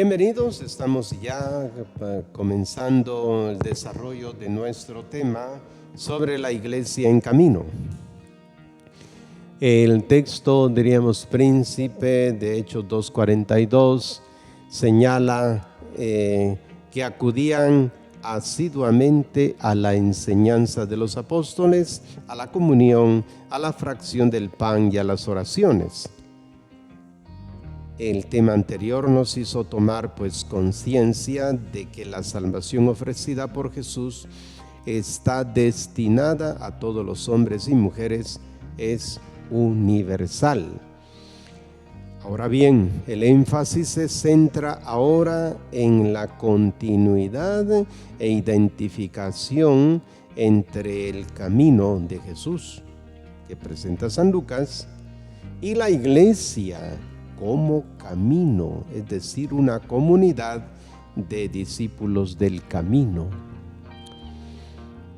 Bienvenidos, estamos ya comenzando el desarrollo de nuestro tema sobre la iglesia en camino. El texto, diríamos, príncipe de Hechos 2:42 señala que acudían asiduamente a la enseñanza de los apóstoles, a la comunión, a la fracción del pan y a las oraciones. El tema anterior nos hizo tomar conciencia de que la salvación ofrecida por Jesús está destinada a todos los hombres y mujeres, es universal. Ahora bien, el énfasis se centra ahora en la continuidad e identificación entre el camino de Jesús, que presenta San Lucas, y la iglesia como camino, es decir, una comunidad de discípulos del camino.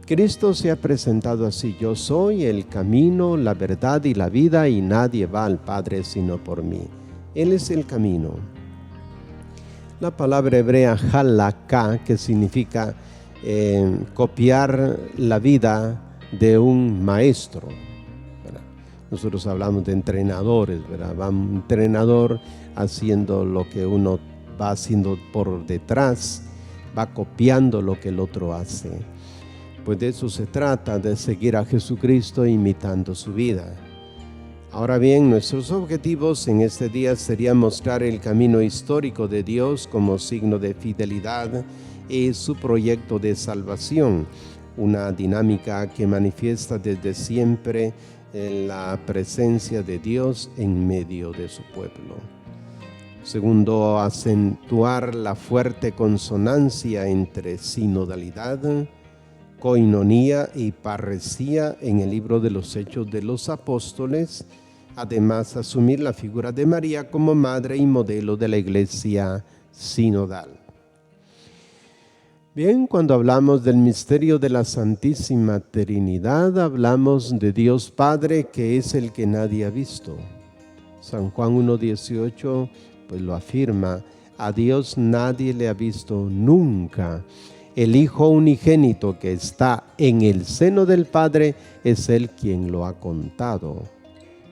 Cristo se ha presentado así: yo soy el camino, la verdad y la vida, y nadie va al Padre sino por mí. Él es el camino. La palabra hebrea halakha, que significa copiar la vida de un maestro. Nosotros hablamos de entrenadores, ¿verdad? Va un entrenador haciendo lo que uno va haciendo por detrás, va copiando lo que el otro hace. Pues de eso se trata, de seguir a Jesucristo imitando su vida. Ahora bien, nuestros objetivos en este día sería mostrar el camino histórico de Dios como signo de fidelidad y su proyecto de salvación, una dinámica que manifiesta desde siempre la presencia de Dios en medio de su pueblo. Segundo, acentuar la fuerte consonancia entre sinodalidad, coinonía y parresía en el libro de los Hechos de los Apóstoles. Además, asumir la figura de María como madre y modelo de la iglesia sinodal. Bien, cuando hablamos del misterio de la Santísima Trinidad, hablamos de Dios Padre, que es el que nadie ha visto. San Juan 1:18 lo afirma: a Dios nadie le ha visto nunca. El Hijo unigénito que está en el seno del Padre es Él quien lo ha contado.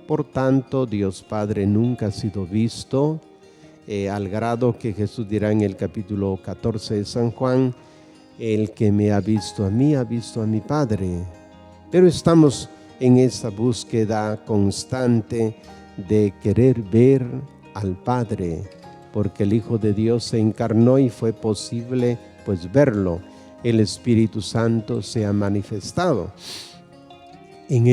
Por tanto, Dios Padre nunca ha sido visto, al grado que Jesús dirá en el capítulo 14 de San Juan: el que me ha visto a mí, ha visto a mi Padre. Pero estamos en esa búsqueda constante de querer ver al Padre, porque el Hijo de Dios se encarnó y fue posible verlo. El Espíritu Santo se ha manifestado. En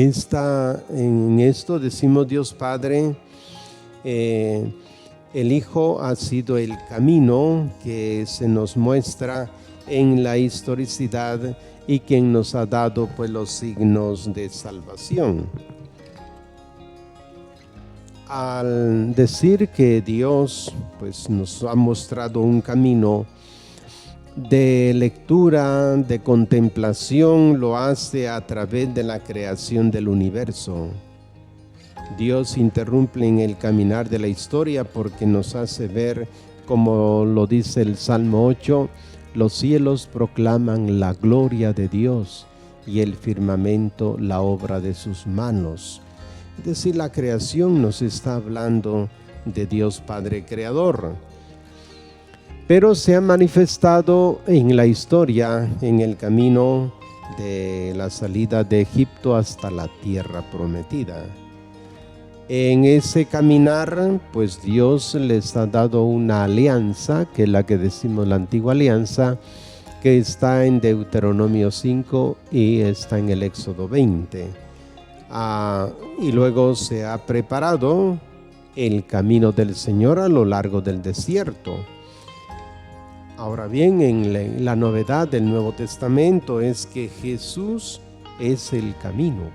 esto decimos Dios Padre, el Hijo ha sido el camino que se nos muestra en la historicidad y quien nos ha dado los signos de salvación. Al decir que Dios nos ha mostrado un camino de lectura, de contemplación, lo hace a través de la creación del universo. Dios interrumpe en el caminar de la historia porque nos hace ver, como lo dice el Salmo 8, los cielos proclaman la gloria de Dios y el firmamento la obra de sus manos. Es decir, la creación nos está hablando de Dios Padre Creador. Pero se ha manifestado en la historia, en el camino de la salida de Egipto hasta la tierra prometida. En ese caminar, Dios les ha dado una alianza, que es la que decimos la antigua alianza, que está en Deuteronomio 5 y está en el Éxodo 20. Y luego se ha preparado el camino del Señor a lo largo del desierto. Ahora bien, en la novedad del Nuevo Testamento es que Jesús es el camino.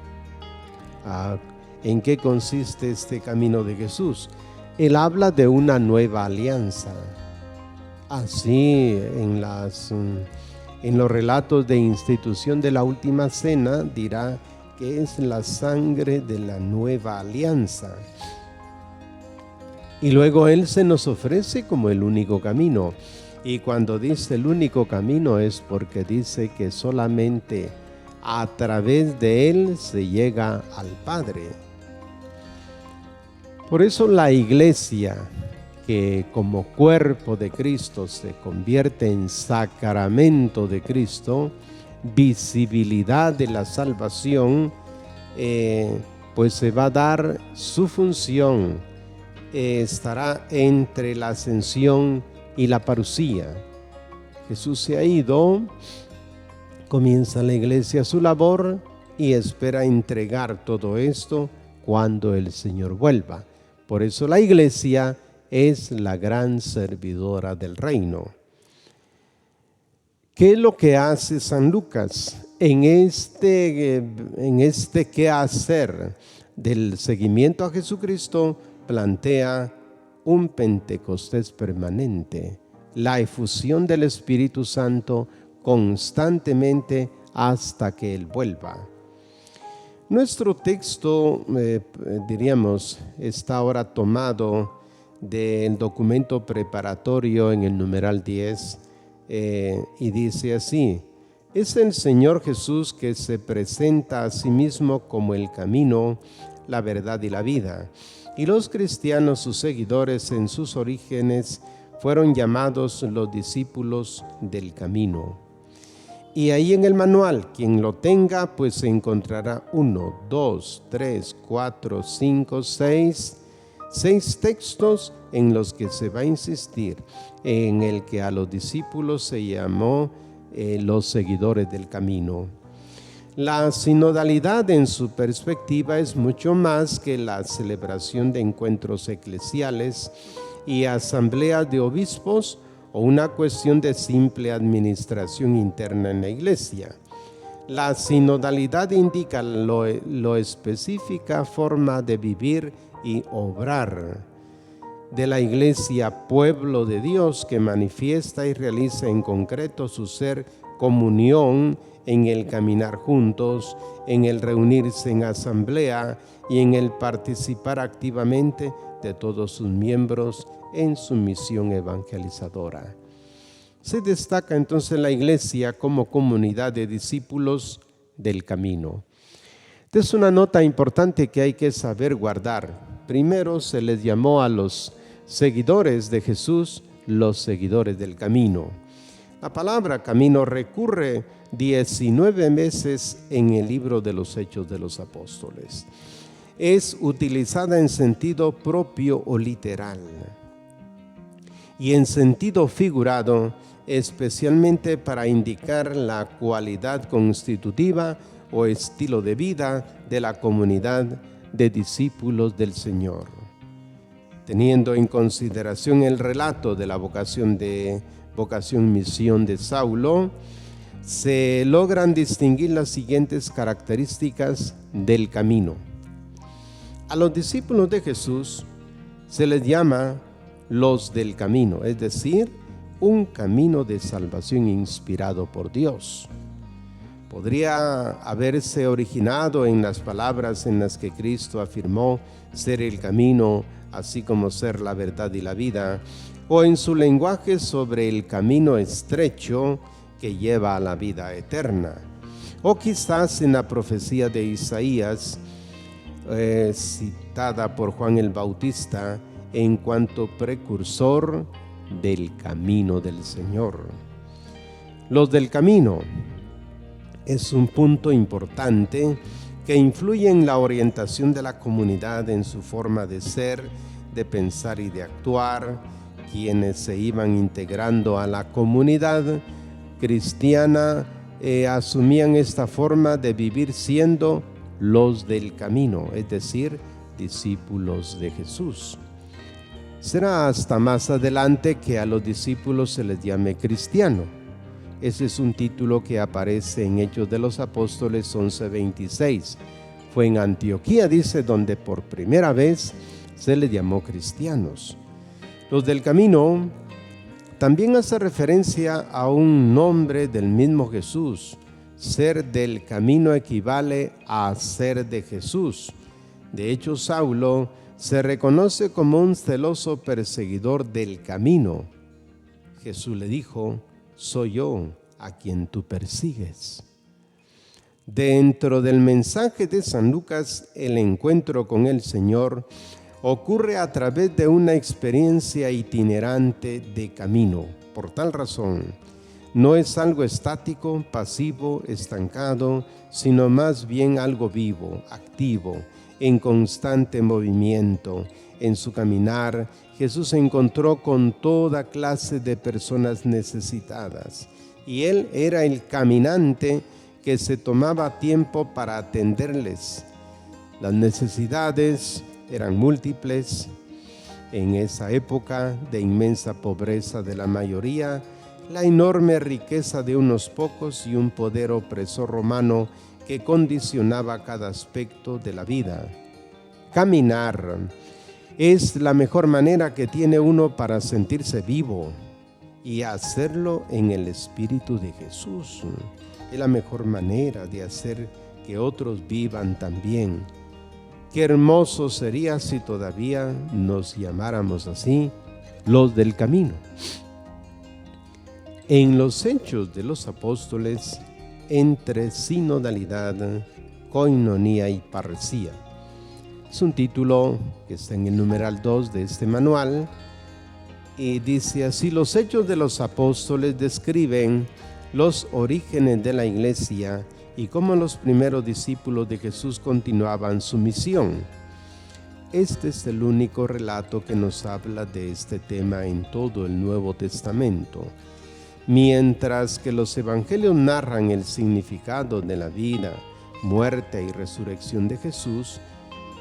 ¿En qué consiste este camino de Jesús? Él habla de una nueva alianza. Así, en los relatos de institución de la última cena, dirá que es la sangre de la nueva alianza. Y luego Él se nos ofrece como el único camino. Y cuando dice el único camino es porque dice que solamente a través de Él se llega al Padre. Por eso la iglesia, que como cuerpo de Cristo se convierte en sacramento de Cristo, visibilidad de la salvación, pues se va a dar su función, estará entre la ascensión y la parusía. Jesús se ha ido, comienza la iglesia su labor y espera entregar todo esto cuando el Señor vuelva. Por eso la iglesia es la gran servidora del reino. ¿Qué es lo que hace San Lucas en este quehacer del seguimiento a Jesucristo? Plantea un Pentecostés permanente, la efusión del Espíritu Santo constantemente hasta que Él vuelva. Nuestro texto, diríamos, está ahora tomado del documento preparatorio en el numeral 10, y dice así: es el Señor Jesús que se presenta a sí mismo como el camino, la verdad y la vida. Y los cristianos, sus seguidores, en sus orígenes, fueron llamados los discípulos del camino. Y ahí en el manual, quien lo tenga, pues se encontrará 1, 2, 3, 4, 5, 6 textos en los que se va a insistir, en el que a los discípulos se llamó los seguidores del camino. La sinodalidad, en su perspectiva, es mucho más que la celebración de encuentros eclesiales y asambleas de obispos o una cuestión de simple administración interna en la iglesia. La sinodalidad indica lo específica forma de vivir y obrar de la iglesia, pueblo de Dios, que manifiesta y realiza en concreto su ser comunión en el caminar juntos, en el reunirse en asamblea y en el participar activamente de todos sus miembros en su misión evangelizadora. Se destaca entonces la iglesia como comunidad de discípulos del camino. Esta es una nota importante que hay que saber guardar. Primero se les llamó a los seguidores de Jesús los seguidores del camino. La palabra camino recurre 19 veces en el libro de los Hechos de los Apóstoles. Es utilizada en sentido propio o literal y en sentido figurado, especialmente para indicar la cualidad constitutiva o estilo de vida de la comunidad de discípulos del Señor. Teniendo en consideración el relato de la vocación-misión de Saulo, se logran distinguir las siguientes características del camino. A los discípulos de Jesús se les llama los del camino, es decir, un camino de salvación inspirado por Dios. Podría haberse originado en las palabras en las que Cristo afirmó ser el camino, así como ser la verdad y la vida, o en su lenguaje sobre el camino estrecho que lleva a la vida eterna, o quizás en la profecía de Isaías, citada por Juan el Bautista, en cuanto precursor del camino del Señor. Los del camino es un punto importante que influye en la orientación de la comunidad en su forma de ser, de pensar y de actuar. Quienes se iban integrando a la comunidad cristiana asumían esta forma de vivir siendo los del camino, es decir, discípulos de Jesús. Será hasta más adelante que a los discípulos se les llame cristiano. Ese es un título que aparece en Hechos de los Apóstoles 11:26. Fue en Antioquía, dice, donde por primera vez se les llamó cristianos. Los del camino también hace referencia a un nombre del mismo Jesús. Ser del camino equivale a ser de Jesús. De hecho, Saulo se reconoce como un celoso perseguidor del camino. Jesús le dijo: soy yo a quien tú persigues. Dentro del mensaje de San Lucas, el encuentro con el Señor ocurre a través de una experiencia itinerante de camino. Por tal razón, no es algo estático, pasivo, estancado, sino más bien algo vivo, activo, en constante movimiento. En su caminar, Jesús se encontró con toda clase de personas necesitadas, y Él era el caminante que se tomaba tiempo para atenderles. Las necesidades eran múltiples. En esa época de inmensa pobreza de la mayoría, la enorme riqueza de unos pocos y un poder opresor romano que condicionaba cada aspecto de la vida. Caminar es la mejor manera que tiene uno para sentirse vivo, y hacerlo en el Espíritu de Jesús. Es la mejor manera de hacer que otros vivan también. Qué hermoso sería si todavía nos llamáramos así, los del camino. En los Hechos de los Apóstoles, entre sinodalidad, coinonía y parresía. Es un título que está en el numeral 2 de este manual y dice así: los Hechos de los Apóstoles describen los orígenes de la Iglesia y cómo los primeros discípulos de Jesús continuaban su misión. Este es el único relato que nos habla de este tema en todo el Nuevo Testamento. Mientras que los evangelios narran el significado de la vida, muerte y resurrección de Jesús,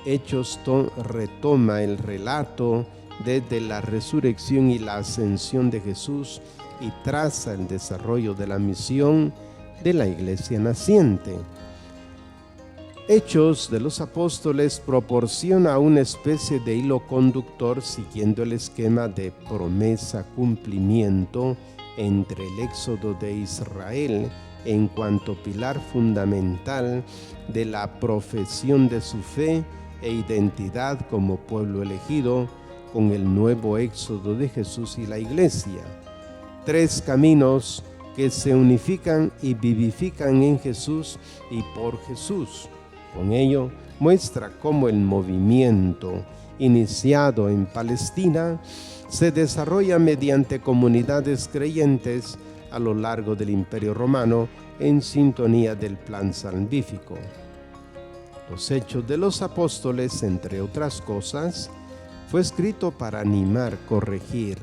Hechos retoma el relato desde la resurrección y la ascensión de Jesús y traza el desarrollo de la misión de la iglesia naciente. Hechos de los Apóstoles proporciona una especie de hilo conductor siguiendo el esquema de promesa-cumplimiento entre el éxodo de Israel en cuanto pilar fundamental de la profesión de su fe e identidad como pueblo elegido, con el nuevo éxodo de Jesús y la iglesia. Tres caminos que se unifican y vivifican en Jesús y por Jesús. Con ello muestra cómo el movimiento iniciado en Palestina se desarrolla mediante comunidades creyentes a lo largo del Imperio Romano en sintonía del plan salvífico. Los Hechos de los Apóstoles, entre otras cosas, fue escrito para animar, corregir,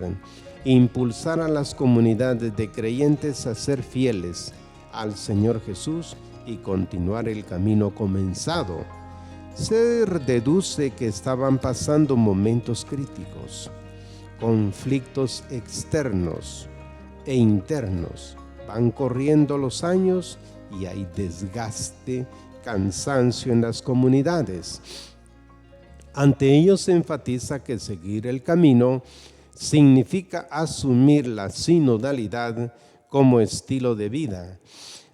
impulsar a las comunidades de creyentes a ser fieles al Señor Jesús y continuar el camino comenzado. Se deduce que estaban pasando momentos críticos, conflictos externos e internos. Van corriendo los años y hay desgaste, cansancio en las comunidades. Ante ello se enfatiza que seguir el camino significa asumir la sinodalidad como estilo de vida,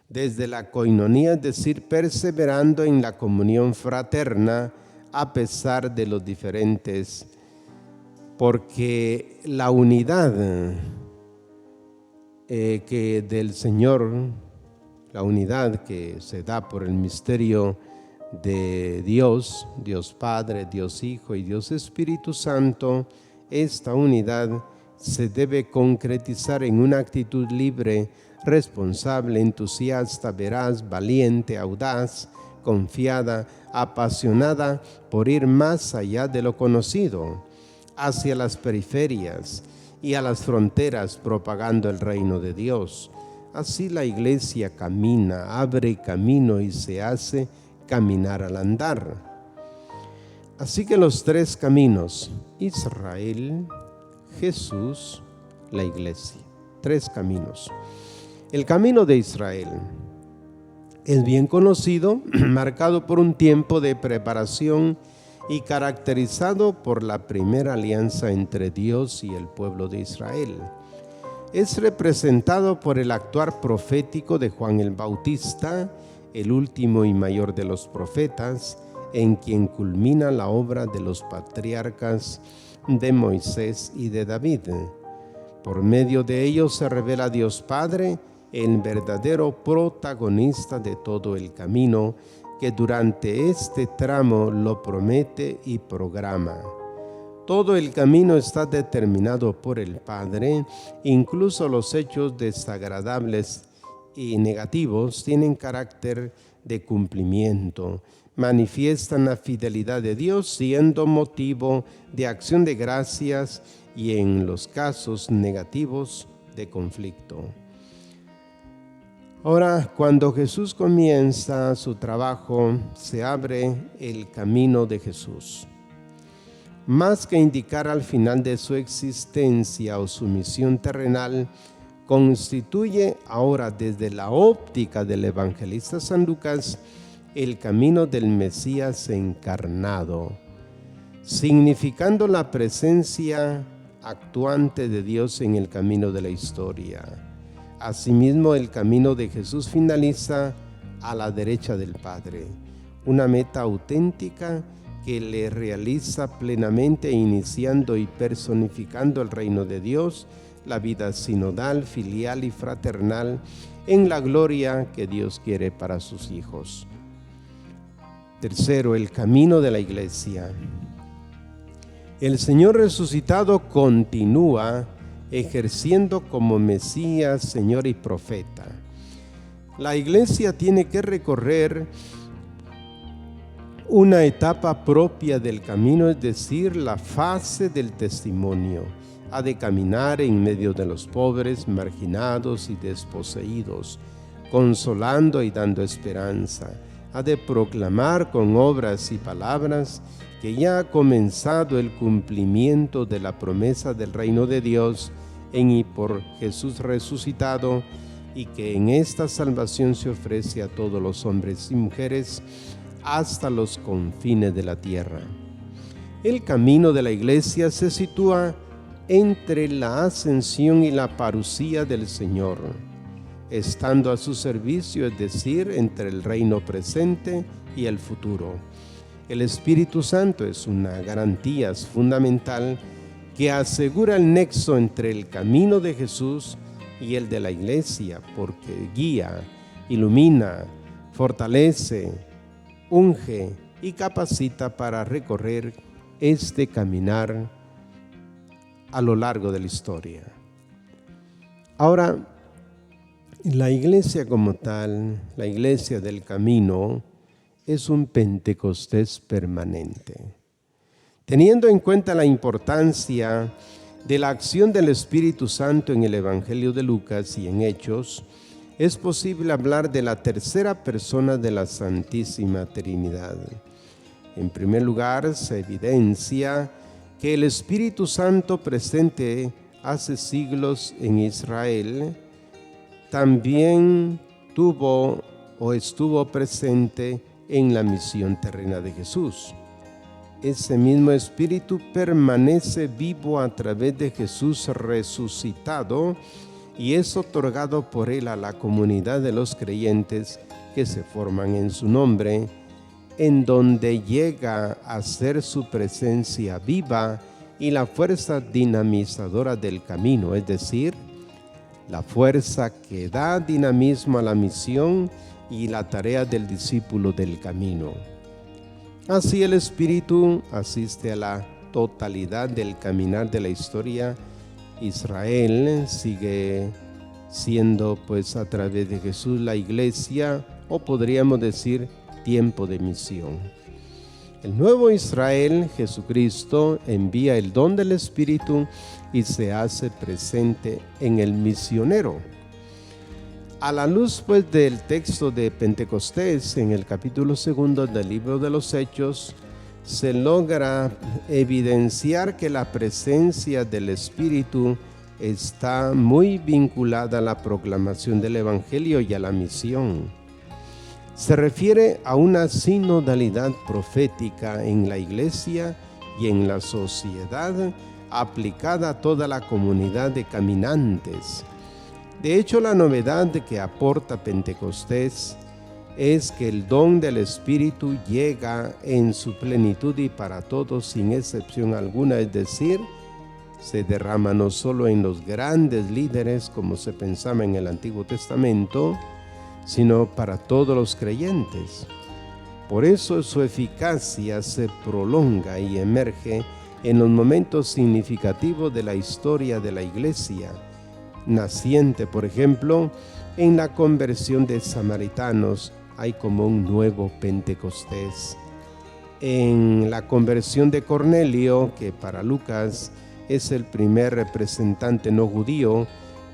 desde la coinonía, es decir, perseverando en la comunión fraterna a pesar de los diferentes, porque la unidad que del Señor, la unidad que se da por el misterio de Dios, Dios Padre, Dios Hijo y Dios Espíritu Santo, esta unidad se debe concretizar en una actitud libre, responsable, entusiasta, veraz, valiente, audaz, confiada, apasionada por ir más allá de lo conocido, hacia las periferias y a las fronteras, propagando el reino de Dios. Así la iglesia camina, abre camino y se hace caminar al andar. Así que los tres caminos: Israel, Jesús, la iglesia. Tres caminos. El camino de Israel es bien conocido, marcado por un tiempo de preparación y caracterizado por la primera alianza entre Dios y el pueblo de Israel. Es representado por el actuar profético de Juan el Bautista, el último y mayor de los profetas, en quien culmina la obra de los patriarcas de Moisés y de David. Por medio de ellos se revela Dios Padre, el verdadero protagonista de todo el camino, que durante este tramo lo promete y programa. Todo el camino está determinado por el Padre, incluso los hechos desagradables y negativos tienen carácter de cumplimiento. Manifiestan la fidelidad de Dios siendo motivo de acción de gracias y en los casos negativos de conflicto. Ahora, cuando Jesús comienza su trabajo, se abre el camino de Jesús. Más que indicar al final de su existencia o su misión terrenal, constituye ahora desde la óptica del evangelista San Lucas el camino del Mesías encarnado, significando la presencia actuante de Dios en el camino de la historia. Asimismo, el camino de Jesús finaliza a la derecha del Padre, una meta auténtica que le realiza plenamente, iniciando y personificando el reino de Dios, la vida sinodal, filial y fraternal en la gloria que Dios quiere para sus hijos. Tercero, el camino de la Iglesia. El Señor resucitado continúa ejerciendo como Mesías, Señor y profeta. La Iglesia tiene que recorrer una etapa propia del camino, es decir, la fase del testimonio. Ha de caminar en medio de los pobres, marginados y desposeídos, consolando y dando esperanza. Ha de proclamar con obras y palabras que ya ha comenzado el cumplimiento de la promesa del reino de Dios en y por Jesús resucitado, y que en esta salvación se ofrece a todos los hombres y mujeres hasta los confines de la tierra. El camino de la Iglesia se sitúa entre la ascensión y la parucía del Señor, estando a su servicio, es decir, entre el reino presente y el futuro. El Espíritu Santo es una garantía fundamental que asegura el nexo entre el camino de Jesús y el de la Iglesia, porque guía, ilumina, fortalece, unge y capacita para recorrer este caminar a lo largo de la historia. Ahora, la Iglesia como tal, la Iglesia del camino, es un Pentecostés permanente. Teniendo en cuenta la importancia de la acción del Espíritu Santo en el Evangelio de Lucas y en Hechos, es posible hablar de la tercera persona de la Santísima Trinidad. En primer lugar, se evidencia que el Espíritu Santo presente hace siglos en Israel, también tuvo o estuvo presente en la misión terrena de Jesús. Ese mismo Espíritu permanece vivo a través de Jesús resucitado y es otorgado por Él a la comunidad de los creyentes que se forman en su nombre, en donde llega a ser su presencia viva y la fuerza dinamizadora del camino, es decir, la fuerza que da dinamismo a la misión y la tarea del discípulo del camino. Así el Espíritu asiste a la totalidad del caminar de la historia. Israel sigue siendo pues a través de Jesús la Iglesia, o podríamos decir tiempo de misión. El nuevo Israel, Jesucristo, envía el don del Espíritu y se hace presente en el misionero. A la luz pues del texto de Pentecostés, en el capítulo 2 del libro de los Hechos, se logra evidenciar que la presencia del Espíritu está muy vinculada a la proclamación del Evangelio y a la misión. Se refiere a una sinodalidad profética en la Iglesia y en la sociedad, aplicada a toda la comunidad de caminantes. De hecho, la novedad que aporta Pentecostés es que el don del Espíritu llega en su plenitud y para todos sin excepción alguna, es decir, se derrama no solo en los grandes líderes como se pensaba en el Antiguo Testamento, sino para todos los creyentes. Por eso su eficacia se prolonga y emerge en los momentos significativos de la historia de la Iglesia, naciente, por ejemplo, en la conversión de samaritanos. Hay como un nuevo Pentecostés. En la conversión de Cornelio, que para Lucas es el primer representante no judío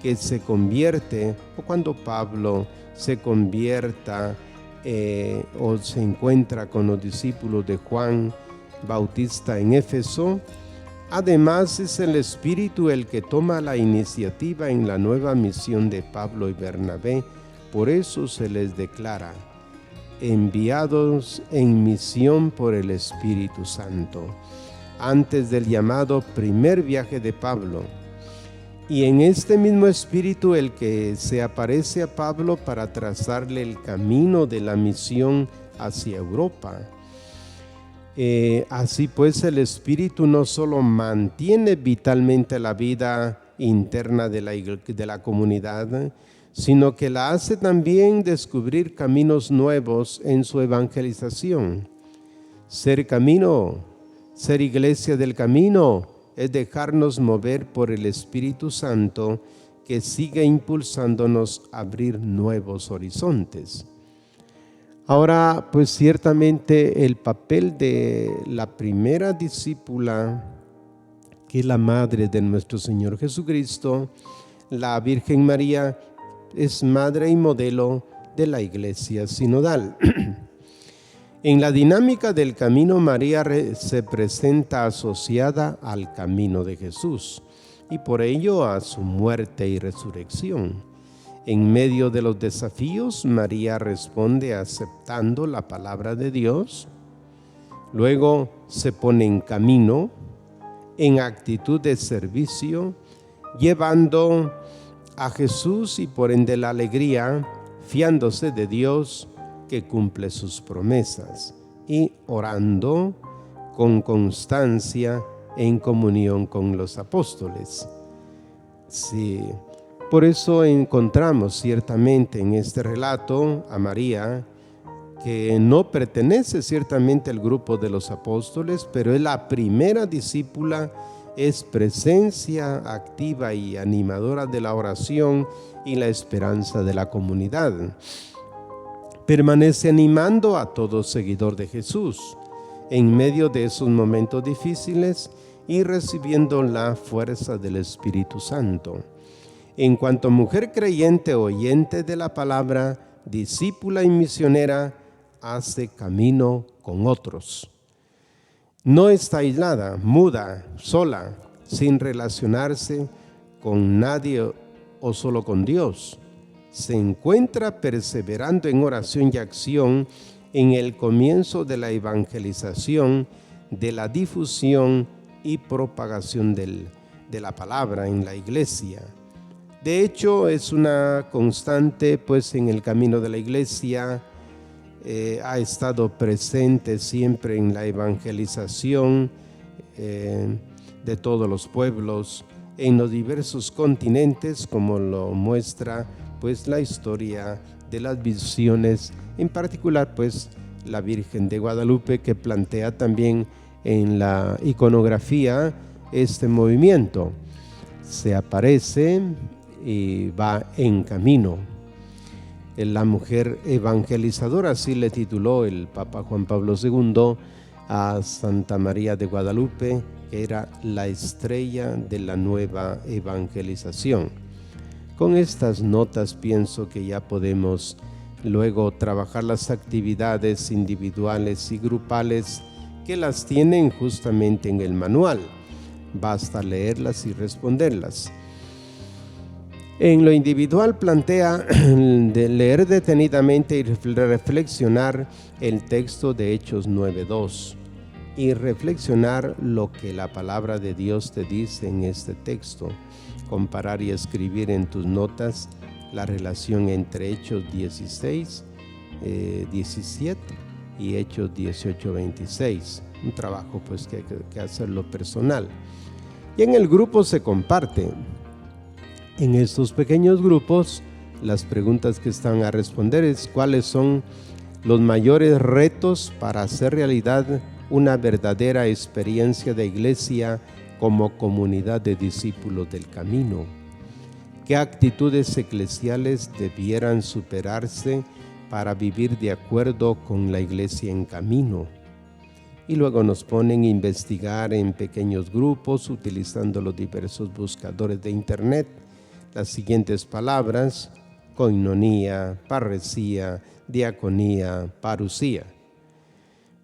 que se convierte, o cuando Pablo se convierta o se encuentra con los discípulos de Juan Bautista en Éfeso. Además, es el Espíritu el que toma la iniciativa en la nueva misión de Pablo y Bernabé. Por eso se les declara enviados en misión por el Espíritu Santo, antes del llamado primer viaje de Pablo. Y en este mismo Espíritu el que se aparece a Pablo para trazarle el camino de la misión hacia Europa. Así pues, el Espíritu no solo mantiene vitalmente la vida interna de la comunidad, sino que la hace también descubrir caminos nuevos en su evangelización. Ser camino, ser iglesia del camino, es dejarnos mover por el Espíritu Santo que sigue impulsándonos a abrir nuevos horizontes. Ahora, pues ciertamente el papel de la primera discípula, que es la madre de nuestro Señor Jesucristo, la Virgen María, es madre y modelo de la Iglesia sinodal. En la dinámica del camino, María se presenta asociada al camino de Jesús y por ello a su muerte y resurrección. En medio de los desafíos, María responde aceptando la palabra de Dios. Luego se pone en camino, en actitud de servicio, llevando a Jesús y por ende la alegría, fiándose de Dios que cumple sus promesas y orando con constancia en comunión con los apóstoles. Sí, por eso encontramos ciertamente en este relato a María, que no pertenece ciertamente al grupo de los apóstoles, pero es la primera discípula, es presencia activa y animadora de la oración y la esperanza de la comunidad. Permanece animando a todo seguidor de Jesús en medio de esos momentos difíciles y recibiendo la fuerza del Espíritu Santo. En cuanto mujer creyente, oyente de la palabra, discípula y misionera, hace camino con otros. No está aislada, muda, sola, sin relacionarse con nadie o solo con Dios. Se encuentra perseverando en oración y acción en el comienzo de la evangelización, de la difusión y propagación de la palabra en la iglesia. De hecho, es una constante, pues en el camino de la iglesia, ha estado presente siempre en la evangelización de todos los pueblos, en los diversos continentes, como lo muestra pues la historia de las visiones, en particular pues la Virgen de Guadalupe, que plantea también en la iconografía este movimiento. Se aparece y va en camino. La mujer evangelizadora, así le tituló el Papa Juan Pablo II a Santa María de Guadalupe, que era la estrella de la nueva evangelización. Con estas notas pienso que ya podemos luego trabajar las actividades individuales y grupales que las tienen justamente en el manual. Basta leerlas y responderlas. En lo individual plantea de leer detenidamente y reflexionar el texto de Hechos 9:2 y reflexionar lo que la palabra de Dios te dice en este texto. Comparar y escribir en tus notas la relación entre Hechos 16 17 y Hechos 18:26. Un trabajo pues que hay que hacerlo personal. Y en el grupo se comparte. En estos pequeños grupos, las preguntas que están a responder es cuáles son los mayores retos para hacer realidad una verdadera experiencia de iglesia como comunidad de discípulos del camino. ¿Qué actitudes eclesiales debieran superarse para vivir de acuerdo con la iglesia en camino? Y luego nos ponen a investigar en pequeños grupos utilizando los diversos buscadores de internet las siguientes palabras: koinonía, parresía, diaconía, parusía.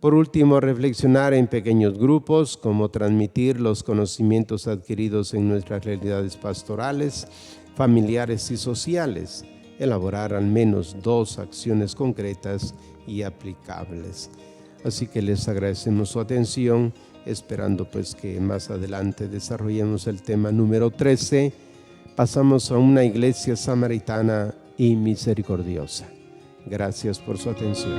Por último, reflexionar en pequeños grupos, cómo transmitir los conocimientos adquiridos en nuestras realidades pastorales, familiares y sociales. Elaborar al menos 2 acciones concretas y aplicables. Así que les agradecemos su atención, esperando pues que más adelante desarrollemos el tema número 13. Pasamos a una iglesia samaritana y misericordiosa. Gracias por su atención.